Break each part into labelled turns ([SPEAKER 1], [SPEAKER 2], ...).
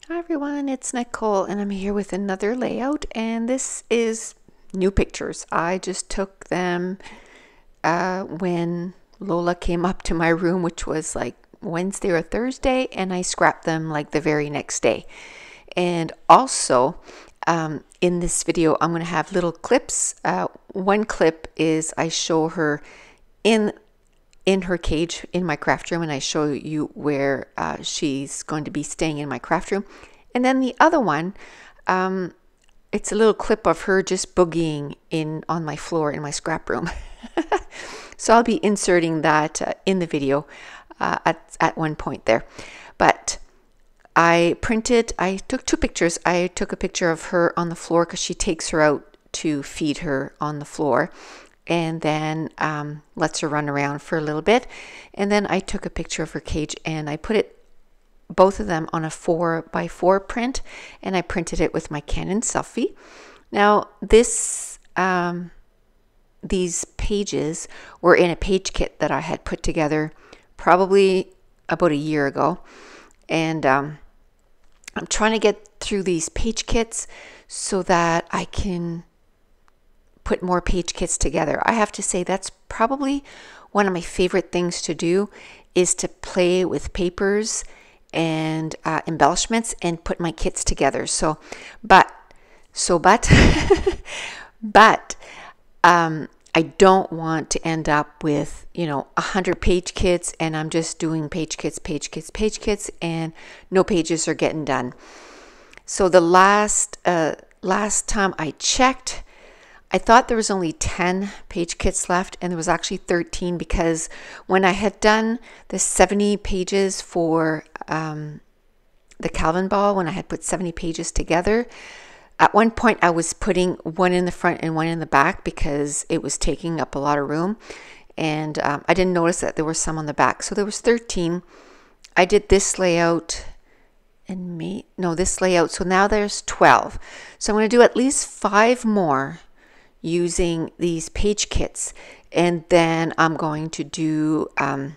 [SPEAKER 1] Hi everyone, it's Nicole and I'm here with another layout, and this is new pictures. I just took them when Lola came up to my room, which was like Wednesday or Thursday, and I scrapped them like the very next day. And also in this video I'm going to have little clips. One clip is I show her in her cage in my craft room, and I show you where she's going to be staying in my craft room. And then the other one, it's a little clip of her just boogieing in on my floor in my scrap room. So I'll be inserting that in the video at one point there. But I took two pictures. I took a picture of her on the floor because she takes her out to feed her on the floor, and then lets her run around for a little bit. And then I took a picture of her cage and I put both of them on a 4x4 print, and I printed it with my Canon selfie. Now these pages were in a page kit that I had put together probably about a year ago, and I'm trying to get through these page kits so that I can put more page kits together. I have to say that's probably one of my favorite things to do, is to play with papers and embellishments and put my kits together. But I don't want to end up with 100 page kits and I'm just doing page kits, and no pages are getting done. So the last time I checked, I thought there was only 10 page kits left, and there was actually 13, because when I had done the 70 pages for the Calvin ball, when I had put 70 pages together, at one point I was putting one in the front and one in the back because it was taking up a lot of room, and I didn't notice that there was some on the back. So there was 13. I did this layout this layout, so now there's 12. So I'm going to do at least 5 more using these page kits, and then I'm going to do a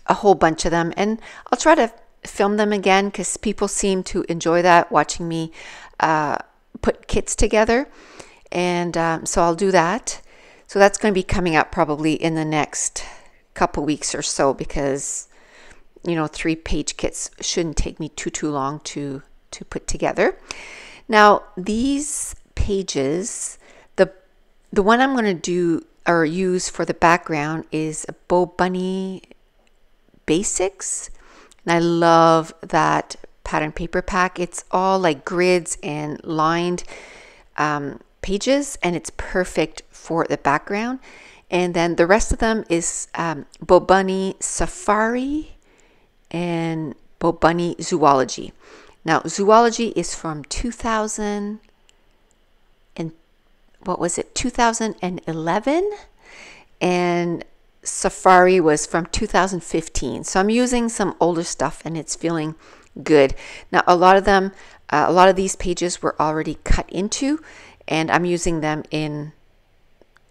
[SPEAKER 1] whole bunch of them, and I'll try to film them again because people seem to enjoy that, watching me put kits together. And so I'll do that. So that's going to be coming up probably in the next couple weeks or so, because 3 page kits shouldn't take me too long to put together. Now these pages, the one I'm going to do or use for the background is a Bo Bunny Basics, and I love that pattern paper pack. It's all like grids and lined pages, and it's perfect for the background. And then the rest of them is Bo Bunny Safari and Bo Bunny Zoology. Now Zoology is from 2011, and Safari was from 2015. So I'm using some older stuff and it's feeling good. Now a lot of these pages were already cut into, and I'm using them in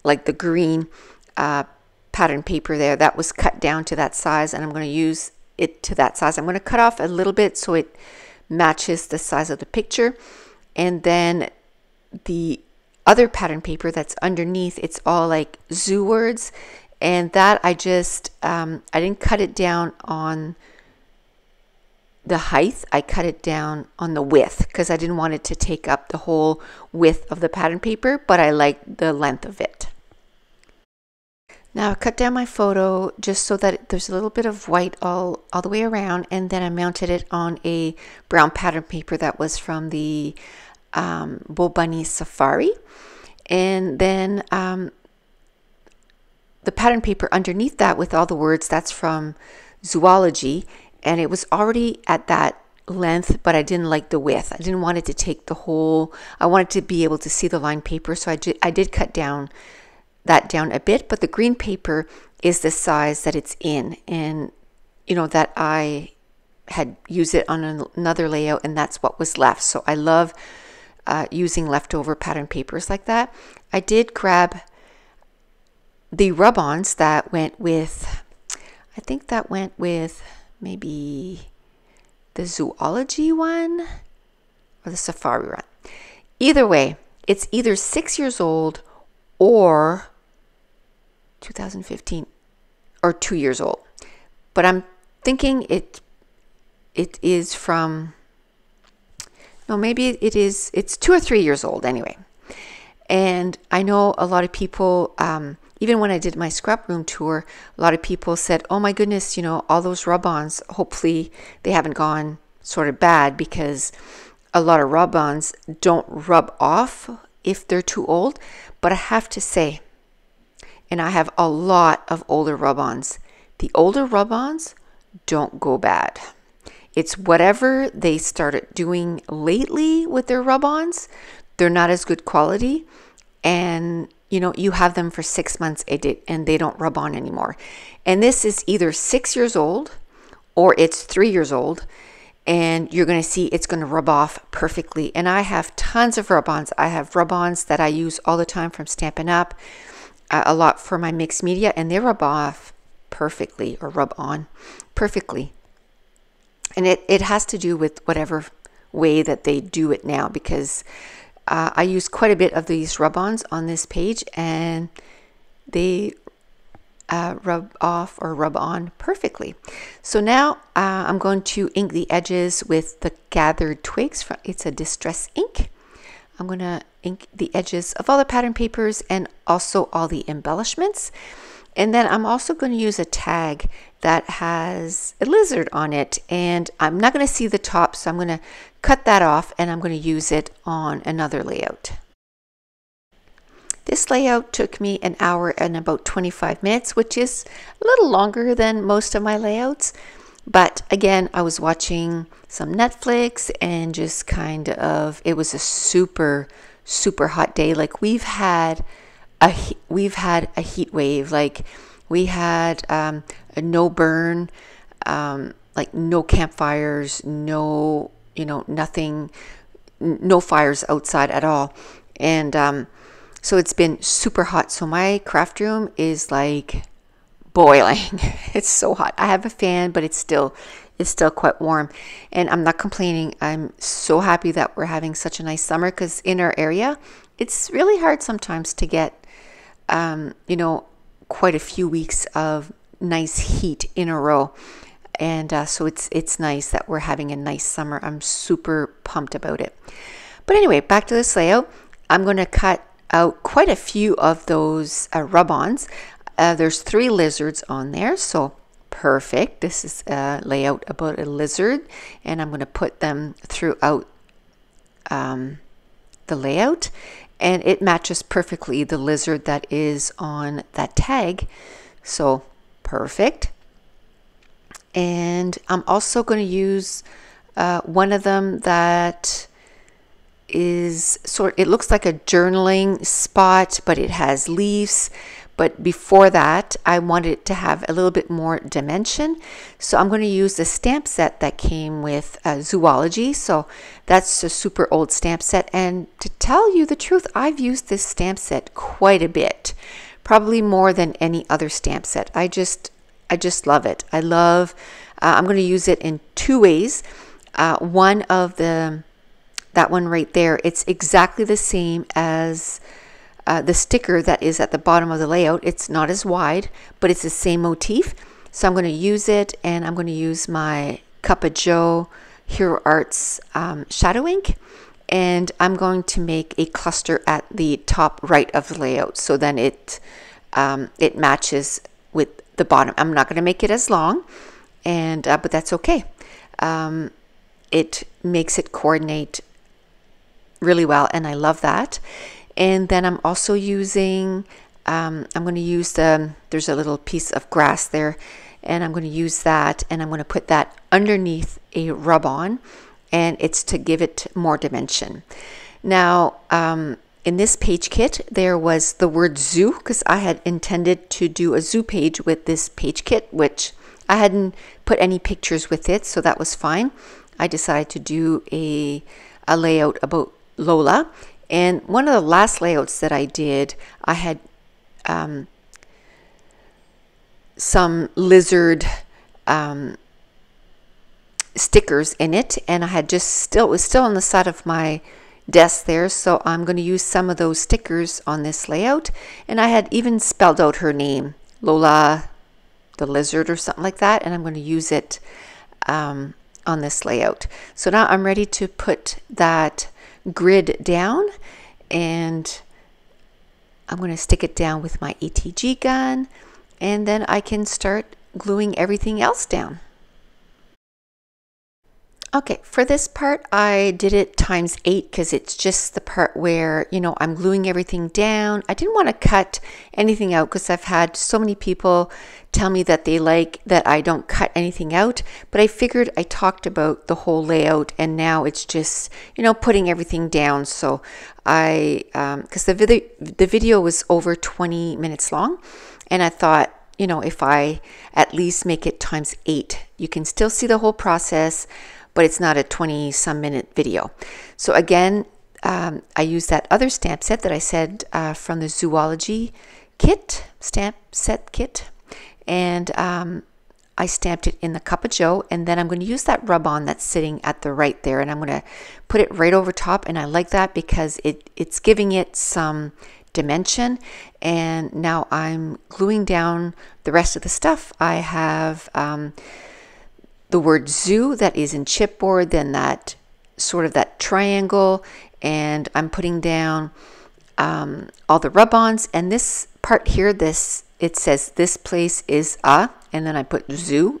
[SPEAKER 1] like the green pattern paper there that was cut down to that size, and I'm going to use it to that size. I'm going to cut off a little bit so it matches the size of the picture, and then the other pattern paper that's underneath, it's all like zoo words, and that I just I didn't cut it down on the height, I cut it down on the width because I didn't want it to take up the whole width of the pattern paper, but I like the length of it. Now I cut down my photo just so that there's a little bit of white all the way around, and then I mounted it on a brown pattern paper that was from the Bo Bunny Safari. And then the pattern paper underneath that with all the words, that's from Zoology, and it was already at that length, but I didn't like the width. I didn't want it to take the whole, I wanted to be able to see the line paper, so I did cut that down a bit, but the green paper is the size that it's in, and that I had used it on another layout, and that's what was left. So I love using leftover pattern papers like that. I did grab the rub-ons that went with, I think that went with maybe the zoology one or the safari one. Either way, it's either 6 years old or 2015 or 2 years old. But I'm thinking it is from, no, maybe it's 2 or 3 years old anyway. And I know a lot of people, even when I did my scrap room tour, a lot of people said, oh my goodness, all those rub-ons, hopefully they haven't gone sort of bad, because a lot of rub-ons don't rub off if they're too old. But I have to say, and I have a lot of older rub-ons, the older rub-ons don't go bad. It's whatever they started doing lately with their rub-ons. They're not as good quality, and you have them for 6 months and they don't rub on anymore. And this is either 6 years old or it's 3 years old, and you're going to see it's going to rub off perfectly. And I have tons of rub-ons. I have rub-ons that I use all the time from Stampin' Up, a lot for my mixed media, and they rub off perfectly, or rub on perfectly. And it has to do with whatever way that they do it now, because I use quite a bit of these rub-ons on this page, and they rub off or rub on perfectly. So now I'm going to ink the edges with the Gathered Twigs. It's a distress ink. I'm going to ink the edges of all the pattern papers and also all the embellishments. And then I'm also going to use a tag that has a lizard on it, and I'm not going to see the top, so I'm going to cut that off, and I'm going to use it on another layout. This layout took me 1 hour and about 25 minutes, which is a little longer than most of my layouts. But again, I was watching some Netflix and just kind of, it was a super, super hot day. Like we've had a heat wave. Like we had a no burn, like no campfires, no, nothing, no fires outside at all. And so it's been super hot. So my craft room is like boiling. It's so hot. I have a fan, but it's still quite warm, and I'm not complaining. I'm so happy that we're having such a nice summer, because in our area it's really hard sometimes to get quite a few weeks of nice heat in a row. And so it's nice that we're having a nice summer. I'm super pumped about it. But anyway, back to this layout. I'm going to cut out quite a few of those rub-ons. There's 3 lizards on there, so perfect. This is a layout about a lizard, and I'm going to put them throughout the layout, and it matches perfectly the lizard that is on that tag. So perfect. And I'm also going to use one of them that is it looks like a journaling spot, but it has leaves. But before that, I wanted it to have a little bit more dimension. So I'm going to use the stamp set that came with Zoology. So that's a super old stamp set. And to tell you the truth, I've used this stamp set quite a bit, probably more than any other stamp set. I just love it. I'm going to use it in 2 ways. One of that one right there, it's exactly the same as the sticker that is at the bottom of the layout. It's not as wide, but it's the same motif. So I'm going to use it, and I'm going to use my Cup of Joe Hero Arts shadow ink, and I'm going to make a cluster at the top right of the layout, so then it matches with the bottom. I'm not going to make it as long, and but that's okay. It makes it coordinate really well, and I love that. And then I'm also using, I'm going to use there's a little piece of grass there, and I'm going to use that, and I'm going to put that underneath a rub-on, and it's to give it more dimension. Now, in this page kit, there was the word zoo, because I had intended to do a zoo page with this page kit, which I hadn't put any pictures with it, so that was fine. I decided to do a layout about Lola. And one of the last layouts that I did, I had some lizard stickers in it, and I had it was still on the side of my desk there, so I'm going to use some of those stickers on this layout. And I had even spelled out her name, Lola the lizard or something like that, and I'm going to use it on this layout. So now I'm ready to put that grid down, and I'm going to stick it down with my ATG gun, and then I can start gluing everything else down. Okay, for this part, I did it times 8 because it's just the part where, you know, I'm gluing everything down. I didn't want to cut anything out because I've had so many people tell me that they like that I don't cut anything out, but I figured I talked about the whole layout, and now it's just, you know, putting everything down. So because the video was over 20 minutes long, and I thought, you know, if I at least make it times 8, you can still see the whole process, but it's not a 20-some minute video. So again, I used that other stamp set that I said from the zoology stamp set kit, and I stamped it in the Cup of Joe, and then I'm going to use that rub-on that's sitting at the right there, and I'm going to put it right over top, and I like that because it's giving it some dimension. And now I'm gluing down the rest of the stuff. I have the word zoo that is in chipboard, then that sort of that triangle, and I'm putting down all the rub-ons. And this part here, it says this place is and then I put zoo,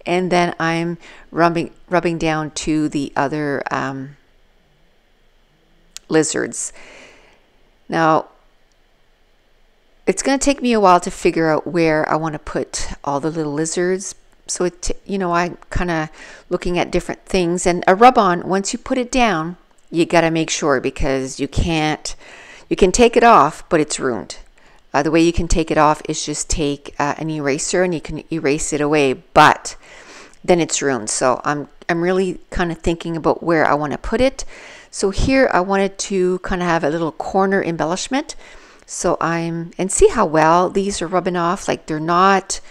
[SPEAKER 1] and then I'm rubbing down to the other lizards. Now, it's going to take me a while to figure out where I want to put all the little lizards. So you know, I'm kind of looking at different things, and a rub-on, once you put it down, you got to make sure, because you can take it off, but it's ruined. The way you can take it off is just take an eraser and you can erase it away, but then it's ruined. So I'm really kind of thinking about where I want to put it. So here I wanted to kind of have a little corner embellishment. So and see how well these are rubbing off. Like, they're not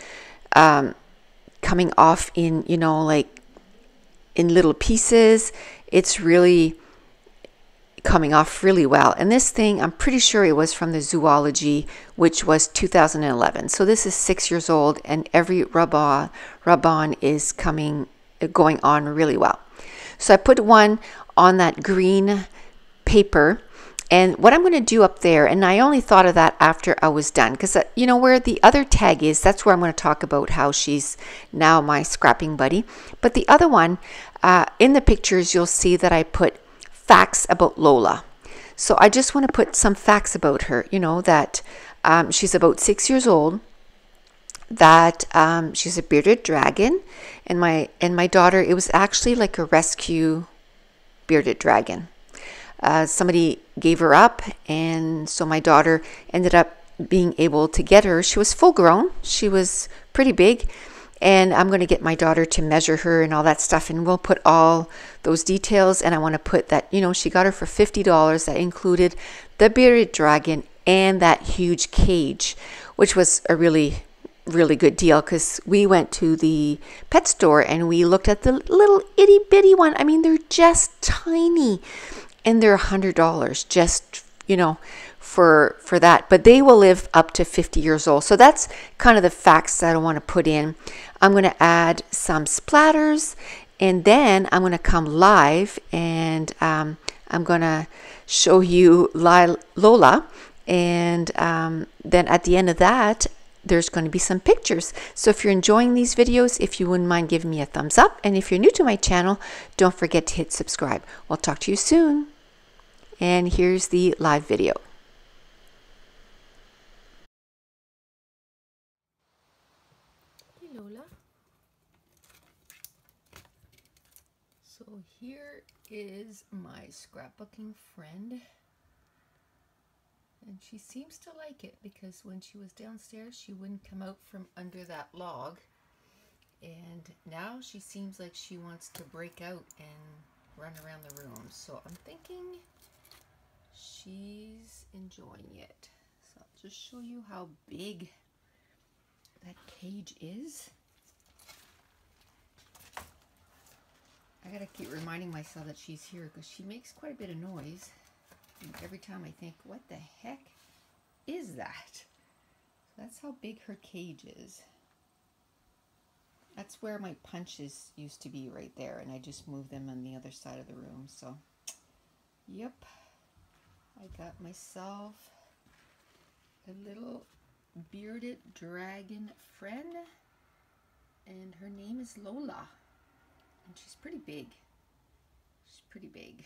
[SPEAKER 1] coming off in, you know, like in little pieces. It's really coming off really well. And this thing, I'm pretty sure it was from the zoology, which was 2011. So this is 6 years old, and every rub-on is going on really well. So I put one on that green paper, and what I'm going to do up there, and I only thought of that after I was done, because you know where the other tag is, that's where I'm going to talk about how she's now my scrapping buddy. But the other one, in the pictures, you'll see that I put facts about Lola. So I just want to put some facts about her, you know, that she's about 6 years old, that she's a bearded dragon, and my daughter, it was actually like a rescue bearded dragon. Somebody gave her up, and so my daughter ended up being able to get her. She was full grown, she was pretty big, and I'm going to get my daughter to measure her and all that stuff, and we'll put all those details. And I want to put that, you know, she got her for $50. That included the bearded dragon and that huge cage, which was a really good deal, because we went to the pet store and we looked at the little itty bitty one. I mean, they're just tiny, and they're $100 just, you know, for that, but they will live up to 50 years old. So that's kind of the facts that I want to put in. I'm going to add some splatters, and then I'm going to come live, and I'm going to show you Lola, and then at the end of that, there's going to be some pictures. So if you're enjoying these videos, if you wouldn't mind giving me a thumbs up, and if you're new to my channel, don't forget to hit subscribe. I'll talk to you soon. And here's the live video. Hey Lola. So here is my scrapbooking friend. And she seems to like it, because when she was downstairs, she wouldn't come out from under that log. And now she seems like she wants to break out and run around the room. So I'm thinking she's enjoying it. So I'll just show you how big that cage is. I gotta keep reminding myself that she's here because she makes quite a bit of noise. And every time I think, what the heck is that? So that's how big her cage is. That's where my punches used to be, right there, and I just moved them on the other side of the room. So, yep, I got myself a little bearded dragon friend, and her name is Lola, and she's pretty big. She's pretty big.